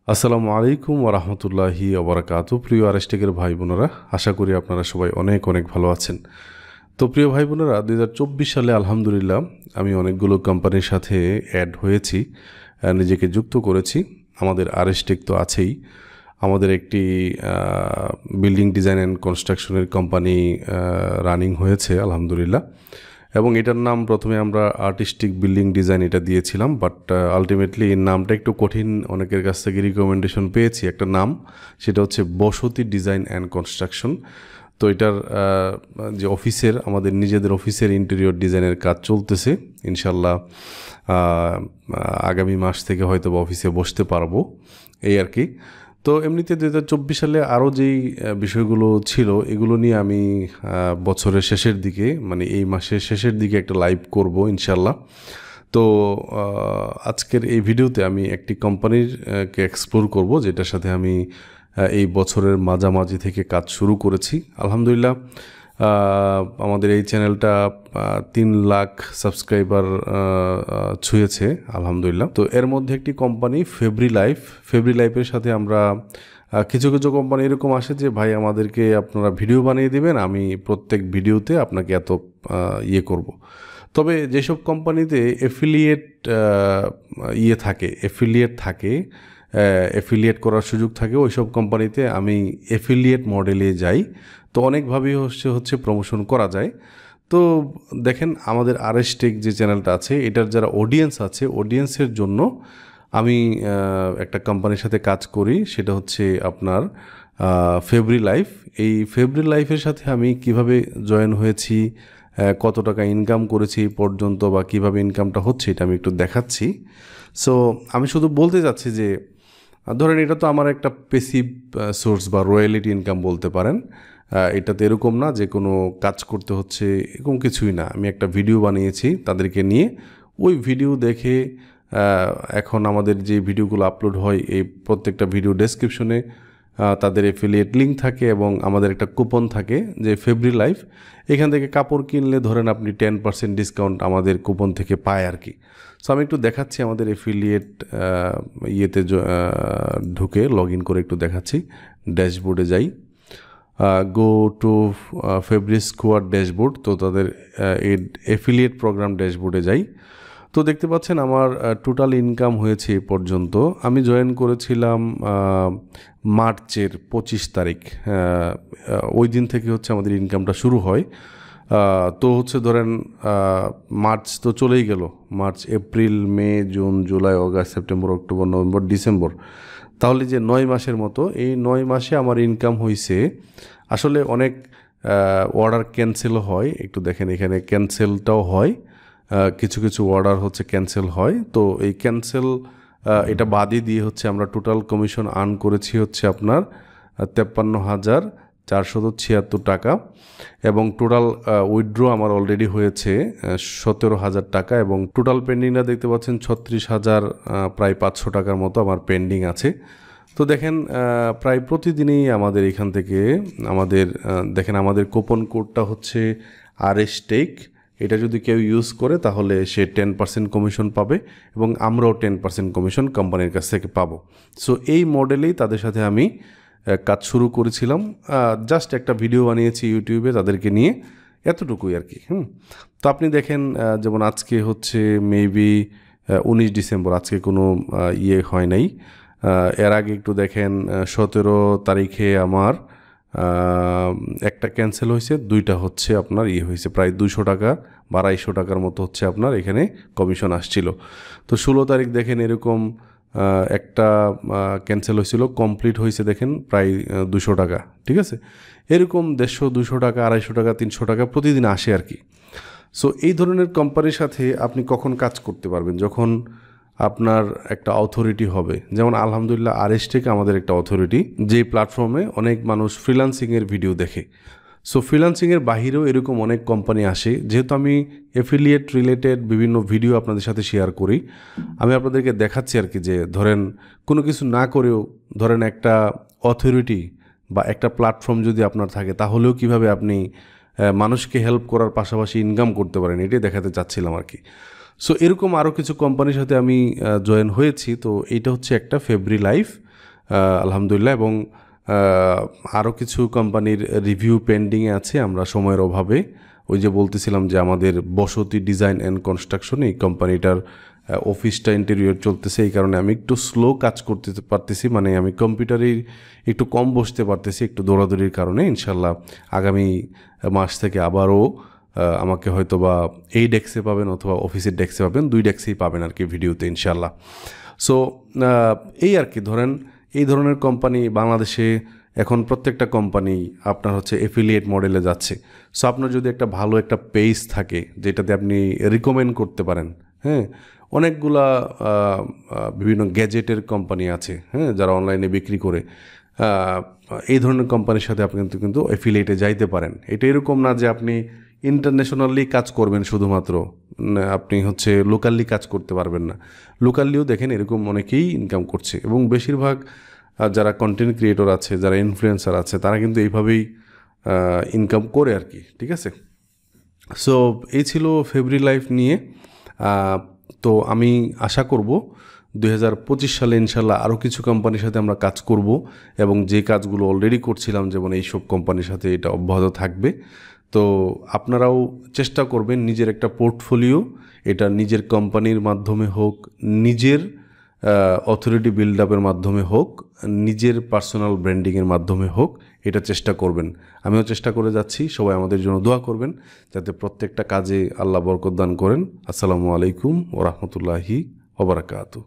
আসসালামু আলাইকুম ওয়া রাহমাতুল্লাহি ওয়া বারাকাতুহু। প্রিয় আরএসটেকের ভাই বোনেরা, আশা করি আপনারা সবাই অনেক অনেক ভালো আছেন। তো প্রিয় ভাই বোনেরা, 2024 সালে আলহামদুলিল্লাহ আমি অনেকগুলো কোম্পানির সাথে অ্যাড হয়েছি, নিজেকে যুক্ত করেছি। আমাদের আরএসটেক তো আছেই, আমাদের একটি বিল্ডিং ডিজাইন অ্যান্ড কনস্ট্রাকশনের কোম্পানি রানিং হয়েছে আলহামদুলিল্লাহ। এবং এটার নাম প্রথমে আমরা আর্টিস্টিক বিল্ডিং ডিজাইন এটা দিয়েছিলাম, বাট আলটিমেটলি এই নামটা একটু কঠিন, অনেকের কাছ থেকে রিকমেন্ডেশন পেয়েছি একটা নাম, সেটা হচ্ছে বসতি ডিজাইন অ্যান্ড কনস্ট্রাকশন। তো এটার যে অফিসের, আমাদের নিজেদের অফিসের ইন্টেরিয়র ডিজাইনের কাজ চলতেছে ইনশাল্লাহ। আগামী মাস থেকে হয়তো অফিসে বসতে পারবো, এই আর কি। তো এমনিতে 2024 সালে আরও যেই বিষয়গুলো ছিল এগুলো নিয়ে আমি বছরের শেষের দিকে, মানে এই মাসের শেষের দিকে একটা লাইভ করব ইনশাল্লাহ। তো আজকের এই ভিডিওতে আমি একটি কোম্পানির কে এক্সপ্লোর করব, যেটার সাথে আমি এই বছরের মাঝামাঝি থেকে কাজ শুরু করেছি আলহামদুলিল্লাহ। আমাদের এই চ্যানেলটা 3 লাখ সাবস্ক্রাইবার ছুঁয়েছে আলহামদুলিল্লাহ। তো এর মধ্যে একটি কোম্পানি ফেব্রি লাইফের সাথে আমরা কিছু কিছু কোম্পানি এরকম আসে যে ভাই আমাদেরকে আপনারা ভিডিও বানিয়ে দেবেন, আমি প্রত্যেক ভিডিওতে আপনাকে এত করব। তবে যেসব কোম্পানিতে এফিলিয়েট করার সুযোগ থাকে, ওইসব কোম্পানিতে আমি এফিলিয়েট মডেলে যাই। তো অনেকভাবেই হচ্ছে প্রমোশন করা যায়। তো দেখেন, আমাদের আরএসটেক যে চ্যানেলটা আছে, এটার যারা অডিয়েন্স আছে, অডিয়েন্সের জন্য আমি একটা কোম্পানির সাথে কাজ করি, সেটা হচ্ছে আপনার ফেব্রি লাইফ। এই ফেব্রি লাইফের সাথে আমি কিভাবে জয়েন হয়েছি, কত টাকা ইনকাম করেছি পর্যন্ত, বা কিভাবে ইনকামটা হচ্ছে, এটা আমি একটু দেখাচ্ছি। সো আমি শুধু বলতে চাচ্ছি যে ধরেন এটা তো আমার একটা পেসিভ সোর্স বা রয়্যালিটি ইনকাম বলতে পারেন। এটাতে এরকম না যে কোনো কাজ করতে হচ্ছে, এরকম কিছুই না। আমি একটা ভিডিও বানিয়েছি তাদেরকে নিয়ে, ওই ভিডিও দেখে এখন আমাদের যে ভিডিওগুলো আপলোড হয়, এই প্রত্যেকটা ভিডিও ডেসক্রিপশনে তাদের এফিলিয়েট লিঙ্ক থাকে এবং আমাদের একটা কুপন থাকে যে ফেব্রি লাইফ। এখান থেকে কাপড় কিনলে ধরেন আপনি 10% ডিসকাউন্ট আমাদের কুপন থেকে পায় আর কি। সো আমি একটু দেখাচ্ছি আমাদের এফিলিয়েট ঢুকে লগ ইন করে একটু দেখাচ্ছি। ড্যাশবোর্ডে যাই, go to Fabri squad dashboard. তো তাদের এফিলিয়েট প্রোগ্রাম ড্যাশবোর্ডে যাই। তো দেখতে পাচ্ছেন আমার টোটাল ইনকাম হয়েছে এ পর্যন্ত। আমি জয়েন করেছিলাম মার্চের 25 তারিখ। ওই দিন থেকে হচ্ছে আমাদের ইনকামটা শুরু হয়। তো হচ্ছে ধরেন মার্চ তো চলেই গেল, March, April, May, June, July, August, September, October, November, December, তাহলে যে 9 মাসের মতো, এই 9 মাসে আমার ইনকাম হয়েছে। আসলে অনেক অর্ডার ক্যান্সেলও হয়, একটু দেখেন এখানে ক্যান্সেলটাও হয়, কিছু কিছু অর্ডার হচ্ছে ক্যান্সেল হয়। তো এই ক্যান্সেল এটা বাদই দিয়ে হচ্ছে আমরা টোটাল কমিশন আর্ন করেছি হচ্ছে আপনার 53,476 টাকা, এবং টোটাল উইথড্র আমার অলরেডি হয়েছে 17,000 টাকা, এবং টোটাল পেন্ডিংটা দেখতে পাচ্ছেন 36,000, প্রায় 500 টাকার মতো আমার পেন্ডিং আছে। তো দেখেন প্রায় প্রতিদিনই আমাদের এখান থেকে দেখেন আমাদের কুপন কোডটা হচ্ছে আরএসটেক। এটা যদি কেউ ইউজ করে তাহলে সে 10% কমিশন পাবে, এবং আমরাও 10% কমিশন কোম্পানির কাছ থেকে পাবো। সো এই মডেলেই তাদের সাথে আমি কাজ শুরু করেছিলাম। জাস্ট একটা ভিডিও বানিয়েছি ইউটিউবে তাদেরকে নিয়ে, এতটুকুই আর কি। তো আপনি দেখেন যেমন আজকে হচ্ছে মেবি 19 ডিসেম্বর, আজকে কোনো হয় নাই। এর আগে একটু দেখেন 17 তারিখে আমার একটা ক্যান্সেল হয়েছে, 2টা হচ্ছে আপনার হয়েছে, প্রায় 200 টাকা বা 250 টাকার মতো হচ্ছে আপনার এখানে কমিশন আসছিল। তো 16 তারিখ দেখেন এরকম একটা ক্যান্সেল হয়েছিল, কমপ্লিট হয়েছে দেখেন প্রায় 200 টাকা, ঠিক আছে। এরকম 150, 200 টাকা, 250 টাকা, 300 টাকা প্রতিদিন আসে আর কি। সো এই ধরনের কোম্পানির সাথে আপনি কখন কাজ করতে পারবেন? যখন আপনার একটা অথরিটি হবে। যেমন আলহামদুলিল্লাহ আরএসটেক আমাদের একটা অথরিটি, যে প্ল্যাটফর্মে অনেক মানুষ ফ্রিল্যান্সিংয়ের ভিডিও দেখে। সো ফ্রিল্যান্সিংয়ের বাহিরেও এরকম অনেক কোম্পানি আসে। যেহেতু আমি এফিলিয়েট রিলেটেড বিভিন্ন ভিডিও আপনাদের সাথে শেয়ার করি, আমি আপনাদেরকে দেখাচ্ছি আর কি, যে ধরেন কোনো কিছু না করেও ধরেন একটা অথরিটি বা একটা প্ল্যাটফর্ম যদি আপনার থাকে, তাহলেও কিভাবে আপনি মানুষকে হেল্প করার পাশাপাশি ইনকাম করতে পারেন, এটাই দেখাতে চাচ্ছিলাম আর কি। সো এরকম আরও কিছু কোম্পানির সাথে আমি জয়েন হয়েছি। তো এইটা হচ্ছে একটা ফেব্রি লাইফ। আলহামদুলিল্লাহ। এবং আরও কিছু কোম্পানির রিভিউ পেন্ডিংয়ে আছে, আমরা সময়ের অভাবে ওই যে বলতেছিলাম যে আমাদের বসতি ডিজাইন অ্যান্ড কনস্ট্রাকশন এই কোম্পানিটার অফিসটা ইন্টেরিয়র চলতেছে, এই কারণে আমি একটু স্লো কাজ করতে পারতেছি, মানে আমি কম্পিউটারে একটু কম বসতে পারতেছি একটু দৌড়াদৌড়ির কারণে। ইনশাল্লাহ আগামী মাস থেকে আবারও আমাকে হয়তো বা এই ডেস্কে পাবেন অথবা অফিসের ডেস্কে পাবেন, 2 ডেস্কেই পাবেন আর কি ভিডিওতে ইনশাল্লাহ। সো এই আর কি, ধরেন এই ধরনের কোম্পানি বাংলাদেশে এখন প্রত্যেকটা কোম্পানি আপনার হচ্ছে এফিলিয়েট মডেলে যাচ্ছে। সো আপনার যদি একটা ভালো একটা পেজ থাকে যেটাতে আপনি রিকমেন্ড করতে পারেন, হ্যাঁ, অনেকগুলা বিভিন্ন গ্যাজেটের কোম্পানি আছে, হ্যাঁ, যারা অনলাইনে বিক্রি করে, এই ধরনের কোম্পানির সাথে আপনি কিন্তু এফিলিয়েটে যাইতে পারেন। এটা এরকম না যে আপনি ইন্টারন্যাশনালি কাজ করবেন শুধুমাত্র, আপনি হচ্ছে লোকালি কাজ করতে পারবেন না। লোকালিও দেখেন এরকম অনেকেই ইনকাম করছে, এবং বেশিরভাগ যারা কন্টেন্ট ক্রিয়েটর আছে, যারা ইনফ্লুয়েন্সার আছে, তারা কিন্তু এইভাবেই ইনকাম করে আর কি, ঠিক আছে। সো এই ছিল ফেব্রি লাইফ নিয়ে। তো আমি আশা করব 2025 সালে ইনশাল্লাহ আরও কিছু কোম্পানির সাথে আমরা কাজ করব, এবং যে কাজগুলো অলরেডি করছিলাম যেমন এইসব কোম্পানির সাথে এটা অব্যাহত থাকবে। তো আপনারাও চেষ্টা করবেন নিজের একটা পোর্টফোলিও, এটা নিজের কোম্পানির মাধ্যমে হোক, নিজের অথরিটি বিল্ড আপের মাধ্যমে হোক, নিজের পার্সোনাল ব্র্যান্ডিংয়ের মাধ্যমে হোক, এটা চেষ্টা করবেন। আমিও চেষ্টা করে যাচ্ছি, সবাই আমাদের জন্য দোয়া করবেন যাতে প্রত্যেকটা কাজে আল্লাহ বরকত দান করেন। আসসালামু আলাইকুম ওয়া রাহমাতুল্লাহি ওয়া বারাকাতুহু।